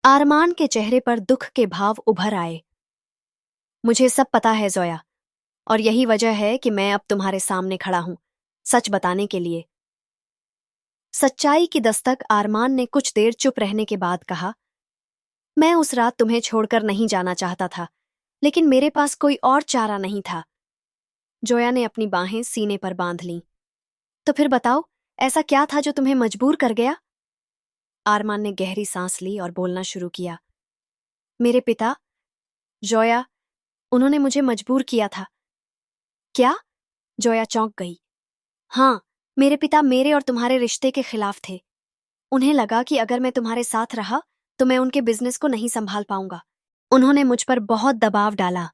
आरमान के चेहरे पर दुख के भाव उभर आए। मुझे सब पता है जोया, और यही वजह है कि मैं अब तुम्हारे सामने खड़ा हूं, सच बताने के लिए। सच्चाई की दस्तक आरमान ने कुछ देर चुप रहने के बाद कहा, मैं उस रात तुम्हें छोड़कर नहीं जाना चाहता था, लेकिन मेरे पास कोई और चारा नहीं था। जोया ने अपनी बाहें सीने पर बांध लीं। तो फिर बताओ, ऐसा क्या था जो तुम्हें मजबूर कर गया? आरमान ने गहरी सांस ली और बोलना शुरू किया। मेरे पिता, जोया, उन्होंने मुझे मजबूर किया था। क्या? जोया चौंक गई। हाँ, मेरे पिता मेरे और तुम्हारे रिश्ते के खिलाफ थे। उन्हें लगा कि अगर मैं तुम्हारे साथ रहा तो मैं उनके बिजनेस को नहीं संभाल पाऊंगा। उन्होंने मुझ पर बहुत दबाव डाला।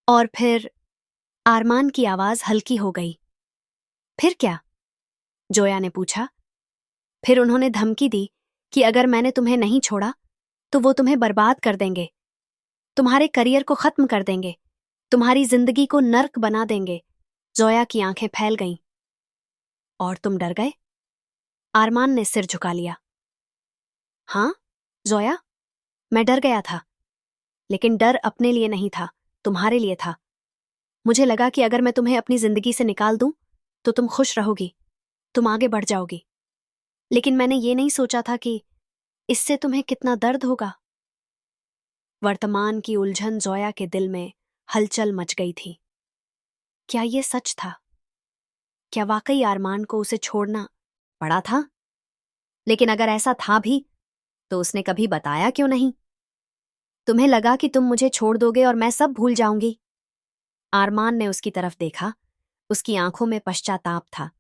और फिर आरमान की आवाज हल्की हो गई। फिर क्या? जोया ने पूछा। फिर उन्होंने धमकी दी कि अगर मैंने तुम्हें नहीं छोड़ा तो वो तुम्हें बर्बाद कर देंगे, तुम्हारे करियर को खत्म कर देंगे, तुम्हारी जिंदगी को नर्क बना देंगे। जोया की आंखें फैल गईं। और तुम डर गए? आरमान ने सिर झुका लिया। हाँ जोया, मैं डर गया था, लेकिन डर अपने लिए नहीं था, तुम्हारे लिए था। मुझे लगा कि अगर मैं तुम्हें अपनी जिंदगी से निकाल दूं तो तुम खुश रहोगी, तुम आगे बढ़ जाओगी। लेकिन मैंने ये नहीं सोचा था कि इससे तुम्हें कितना दर्द होगा। वर्तमान की उलझन जोया के दिल में हलचल मच गई थी। क्या ये सच था? क्या वाकई आरमान को उसे छोड़ना पड़ा था? लेकिन अगर ऐसा था भी तो उसने कभी बताया क्यों नहीं? तुम्हें लगा कि तुम मुझे छोड़ दोगे और मैं सब भूल जाऊंगी? आरमान ने उसकी तरफ देखा। उसकी आंखों में पश्चाताप था।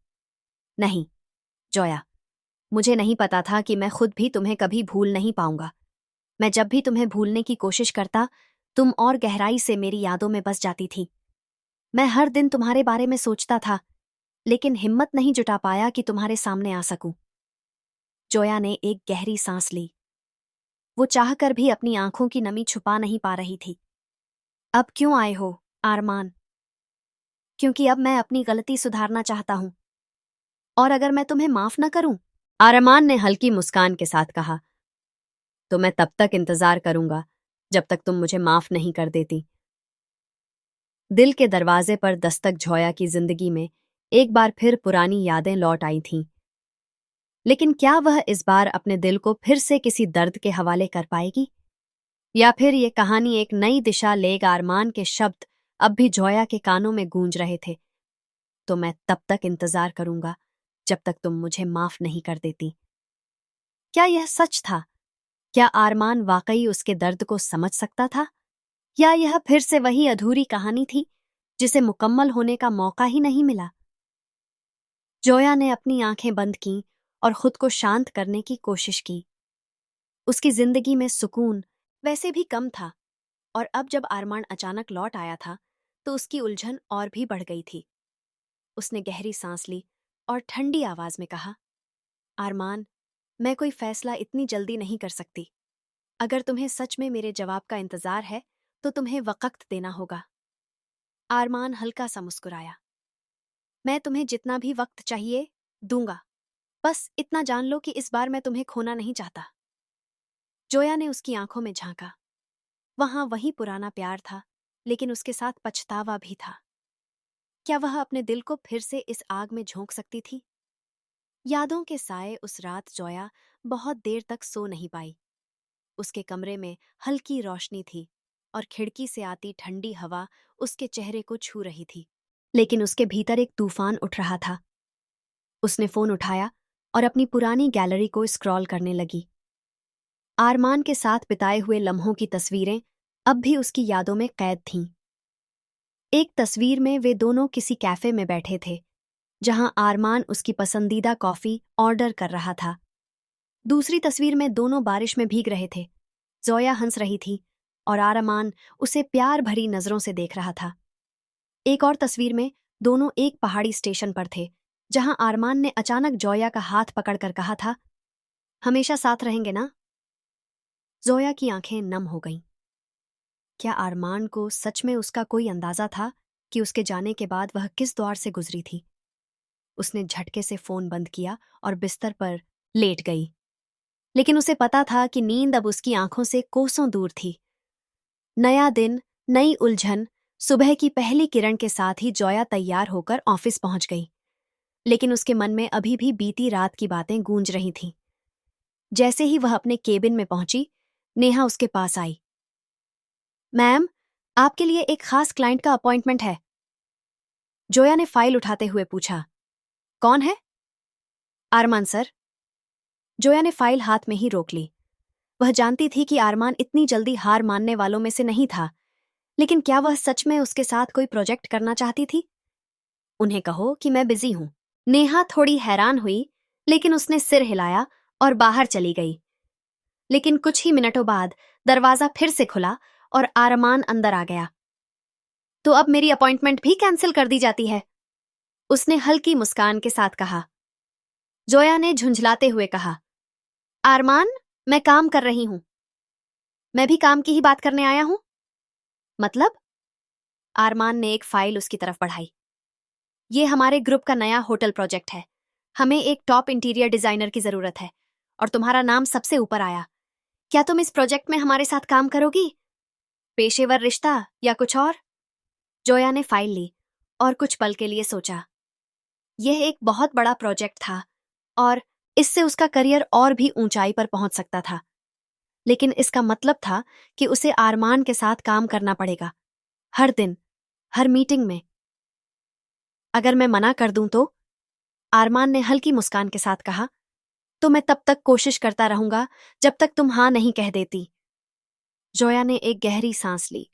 नहीं जोया, मुझे नहीं पता था कि मैं खुद भी तुम्हें कभी भूल नहीं पाऊंगा। मैं जब भी तुम्हें भूलने की कोशिश करता, तुम और गहराई से मेरी यादों में बस जाती थी। मैं हर दिन तुम्हारे बारे में सोचता था, लेकिन हिम्मत नहीं जुटा पाया कि तुम्हारे सामने आ सकूं। जोया ने एक गहरी सांस ली। वो चाहकर भी अपनी आंखों की नमी छुपा नहीं पा रही थी। अब क्यों आए हो, आरमान? क्योंकि अब मैं अपनी गलती सुधारना चाहता हूं। और अगर मैं तुम्हें माफ न करूं? आरमान ने हल्की मुस्कान के साथ कहा, तो मैं तब तक इंतजार करूंगा जब तक तुम मुझे माफ नहीं कर देती। दिल के दरवाजे पर दस्तक जोया की जिंदगी में एक बार फिर पुरानी यादें लौट आई थीं। लेकिन क्या वह इस बार अपने दिल को फिर से किसी दर्द के हवाले कर पाएगी? या फिर ये कहानी एक नई दिशा लेगा? आरमान के शब्द अब भी जोया के कानों में गूंज रहे थे। तो मैं तब तक इंतजार करूंगा जब तक तुम मुझे माफ नहीं कर देती। क्या यह सच था? क्या आरमान वाकई उसके दर्द को समझ सकता था? या यह फिर से वही अधूरी कहानी थी जिसे मुकम्मल होने का मौका ही नहीं मिला? जोया ने अपनी आंखें बंद कीं और खुद को शांत करने की कोशिश की। उसकी जिंदगी में सुकून वैसे भी कम था, और अब जब आरमान अचानक लौट आया था तो उसकी उलझन और भी बढ़ गई थी। उसने गहरी सांस ली और ठंडी आवाज में कहा, आरमान, मैं कोई फैसला इतनी जल्दी नहीं कर सकती। अगर तुम्हें सच में मेरे जवाब का इंतजार है तो तुम्हें वक्त देना होगा। आरमान हल्का सा मुस्कुराया। मैं तुम्हें जितना भी वक्त चाहिए दूंगा, बस इतना जान लो कि इस बार मैं तुम्हें खोना नहीं चाहता। जोया ने उसकी आंखों में झांका। वहां वही पुराना प्यार था, लेकिन उसके साथ पछतावा भी था। क्या वह अपने दिल को फिर से इस आग में झोंक सकती थी? यादों के साए उस रात जोया बहुत देर तक सो नहीं पाई। उसके कमरे में हल्की रोशनी थी और खिड़की से आती ठंडी हवा उसके चेहरे को छू रही थी, लेकिन उसके भीतर एक तूफान उठ रहा था। उसने फोन उठाया और अपनी पुरानी गैलरी को स्क्रॉल करने लगी। आरमान के साथ बिताए हुए लम्हों की तस्वीरें अब भी उसकी यादों में कैद थीं। एक तस्वीर में वे दोनों किसी कैफे में बैठे थे, जहां आरमान उसकी पसंदीदा कॉफी ऑर्डर कर रहा था। दूसरी तस्वीर में दोनों बारिश में भीग रहे थे। जोया हंस रही थी और आरमान उसे प्यार भरी नजरों से देख रहा था। एक और तस्वीर में दोनों एक पहाड़ी स्टेशन पर थे, जहां आरमान ने अचानक जोया का हाथ पकड़कर कहा था, हमेशा साथ रहेंगे ना? जोया की आंखें नम हो गईं। क्या आरमान को सच में उसका कोई अंदाजा था कि उसके जाने के बाद वह किस दौर से गुजरी थी? उसने झटके से फोन बंद किया और बिस्तर पर लेट गई। लेकिन उसे पता था कि नींद अब उसकी आंखों से कोसों दूर थी। नया दिन, नई उलझन। सुबह की पहली किरण के साथ ही जोया तैयार होकर ऑफिस पहुंच गई, लेकिन उसके मन में अभी भी बीती रात की बातें गूंज रही थीं। जैसे ही वह अपने केबिन में पहुंची, नेहा उसके पास आई। मैम, आपके लिए एक खास क्लाइंट का अपॉइंटमेंट है। जोया ने फाइल उठाते हुए पूछा। कौन है? आरमान सर। जोया ने फाइल हाथ में ही रोक ली। वह जानती थी कि आरमान इतनी जल्दी हार मानने वालों में से नहीं था, लेकिन क्या वह सच में उसके साथ कोई प्रोजेक्ट करना चाहती थी? उन्हें कहो कि मैं बिजी हूं। नेहा थोड़ी हैरान हुई, लेकिन उसने सिर हिलाया और बाहर चली गई। लेकिन कुछ ही मिनटों बाद दरवाजा फिर से खुला और आरमान अंदर आ गया। तो अब मेरी अपॉइंटमेंट भी कैंसिल कर दी जाती है? उसने हल्की मुस्कान के साथ कहा। जोया ने झुंझलाते हुए कहा, आरमान, मैं काम कर रही हूं। मैं भी काम की ही बात करने आया हूं। मतलब? आरमान ने एक फाइल उसकी तरफ बढ़ाई। ये हमारे ग्रुप का नया होटल प्रोजेक्ट है। हमें एक टॉप इंटीरियर डिजाइनर की जरूरत है और तुम्हारा नाम सबसे ऊपर आया। क्या तुम इस प्रोजेक्ट में हमारे साथ काम करोगी? पेशेवर रिश्ता या कुछ और? जोया ने फाइल ली और कुछ पल के लिए सोचा। यह एक बहुत बड़ा प्रोजेक्ट था और इससे उसका करियर और भी ऊंचाई पर पहुंच सकता था, लेकिन इसका मतलब था कि उसे आरमान के साथ काम करना पड़ेगा, हर दिन, हर मीटिंग में। अगर मैं मना कर दूं तो? आरमान ने हल्की मुस्कान के साथ कहा, तो मैं तब तक कोशिश करता रहूंगा जब तक तुम हां नहीं कह देती। जोया ने एक गहरी सांस ली।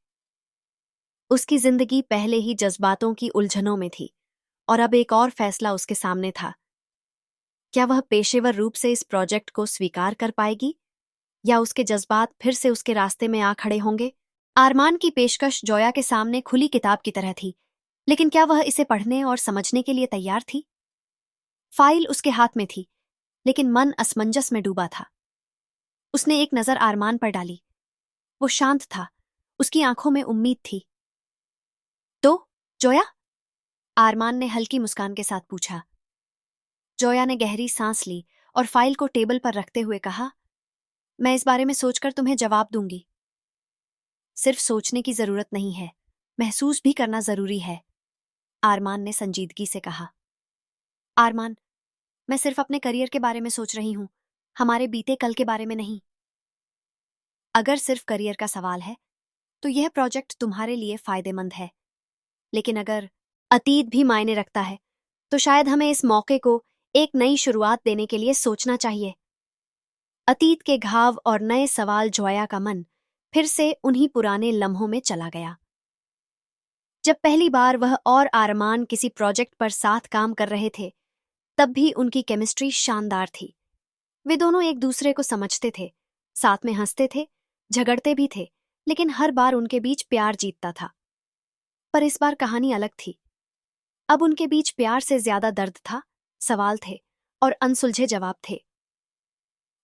उसकी जिंदगी पहले ही जज्बातों की उलझनों में थी और अब एक और फैसला उसके सामने था। क्या वह पेशेवर रूप से इस प्रोजेक्ट को स्वीकार कर पाएगी या उसके जज्बात फिर से उसके रास्ते में आ खड़े होंगे? आरमान की पेशकश जोया के सामने खुली किताब की तरह थी, लेकिन क्या वह इसे पढ़ने और समझने के लिए तैयार थी? फाइल उसके हाथ में थी, लेकिन मन असमंजस में डूबा था। उसने एक नजर आरमान पर डाली। वो शांत था, उसकी आंखों में उम्मीद थी। तो जोया? आरमान ने हल्की मुस्कान के साथ पूछा। जोया ने गहरी सांस ली और फाइल को टेबल पर रखते हुए कहा, मैं इस बारे में सोचकर तुम्हें जवाब दूंगी। सिर्फ सोचने की जरूरत नहीं है, महसूस भी करना जरूरी है, आरमान ने संजीदगी से कहा। आरमान, मैं सिर्फ अपने करियर के बारे में सोच रही हूं, हमारे बीते कल के बारे में नहीं। अगर सिर्फ करियर का सवाल है तो यह प्रोजेक्ट तुम्हारे लिए फायदेमंद है, लेकिन अगर अतीत भी मायने रखता है तो शायद हमें इस मौके को एक नई शुरुआत देने के लिए सोचना चाहिए। अतीत के घाव और नए सवाल जोया का मन फिर से उन्हीं पुराने लम्हों में चला गया, जब पहली बार वह और आरमान किसी प्रोजेक्ट पर साथ काम कर रहे थे। तब भी उनकी केमिस्ट्री शानदार थी। वे दोनों एक दूसरे को समझते थे, साथ में हंसते थे, झगड़ते भी थे, लेकिन हर बार उनके बीच प्यार जीतता था। पर इस बार कहानी अलग थी। अब उनके बीच प्यार से ज्यादा दर्द था, सवाल थे और अनसुलझे जवाब थे।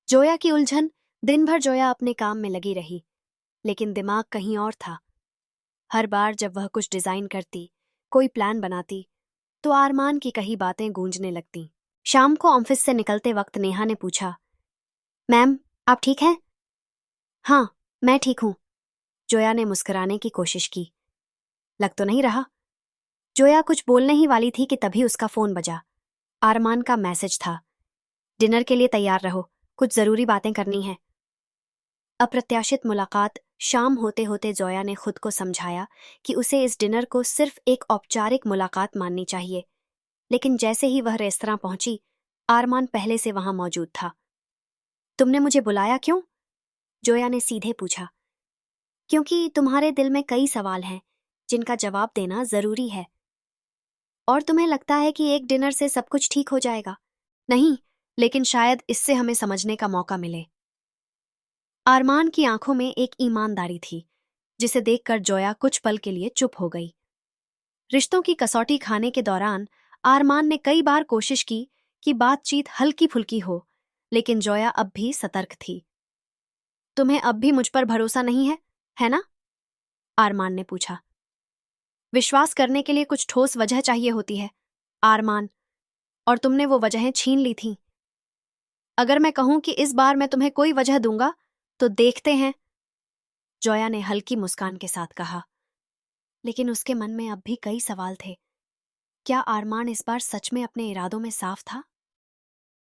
जोया की उलझन। दिन भर जोया अपने काम में लगी रही, लेकिन दिमाग कहीं और था। हर बार जब वह कुछ डिजाइन करती, कोई प्लान बनाती, तो आरमान की कही बातें गूंजने लगतीं। शाम को ऑफिस से निकलते वक्त नेहा ने पूछा, मैम, आप ठीक हैं? हाँ, मैं ठीक हूं। जोया ने मुस्कुराने की कोशिश की। लग तो नहीं रहा। जोया कुछ बोलने ही वाली थी कि तभी उसका फोन बजा। आरमान का मैसेज था, डिनर के लिए तैयार रहो, कुछ जरूरी बातें करनी है। अप्रत्याशित मुलाकात। शाम होते होते जोया ने खुद को समझाया कि उसे इस डिनर को सिर्फ एक औपचारिक मुलाकात माननी चाहिए, लेकिन जैसे ही वह रेस्तरां पहुंची, आरमान पहले से वहां मौजूद था। तुमने मुझे बुलाया क्यों? जोया ने सीधे पूछा। क्योंकि तुम्हारे दिल में कई सवाल हैं जिनका जवाब देना जरूरी है, और तुम्हें लगता है कि एक डिनर से सब कुछ ठीक हो जाएगा। नहीं, लेकिन शायद इससे हमें समझने का मौका मिले। आरमान की आंखों में एक ईमानदारी थी, जिसे देखकर जोया कुछ पल के लिए चुप हो गई। रिश्तों की कसौटी खाने के दौरान आरमान ने कई बार कोशिश की कि बातचीत हल्की फुल्की हो, लेकिन जोया अब भी सतर्क थी। तुम्हें अब भी मुझ पर भरोसा नहीं है ना? आरमान ने पूछा। विश्वास करने के लिए कुछ ठोस वजह चाहिए होती है, आरमान, और तुमने वो वजहें छीन ली थीं। अगर मैं कहूं कि इस बार मैं तुम्हें कोई वजह दूंगा तो देखते हैं, जोया ने हल्की मुस्कान के साथ कहा। लेकिन उसके मन में अब भी कई सवाल थे। क्या आरमान इस बार सच में अपने इरादों में साफ था?